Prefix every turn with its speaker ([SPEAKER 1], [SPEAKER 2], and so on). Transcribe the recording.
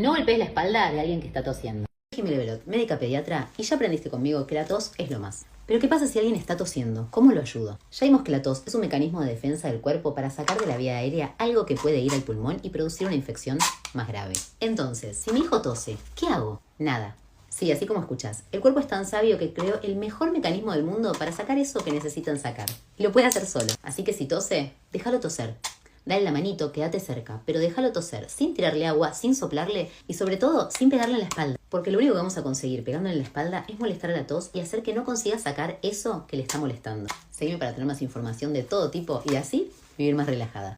[SPEAKER 1] No golpees la espalda de alguien que está tosiendo. Soy Jimmy Levelot, médica pediatra, y ya aprendiste conmigo que la tos es lo más. Pero ¿qué pasa si alguien está tosiendo? ¿Cómo lo ayudo? Ya vimos que la tos es un mecanismo de defensa del cuerpo para sacar de la vía aérea algo que puede ir al pulmón y producir una infección más grave. Entonces, si mi hijo tose, ¿qué hago? Nada. Sí, así como escuchas, el cuerpo es tan sabio que creó el mejor mecanismo del mundo para sacar eso que necesitan sacar. Y lo puede hacer solo. Así que si tose, déjalo toser. Dale la manito, quédate cerca, pero déjalo toser, sin tirarle agua, sin soplarle y sobre todo sin pegarle en la espalda. Porque lo único que vamos a conseguir pegándole en la espalda es molestar a la tos y hacer que no consiga sacar eso que le está molestando. Seguime para tener más información de todo tipo y así vivir más relajada.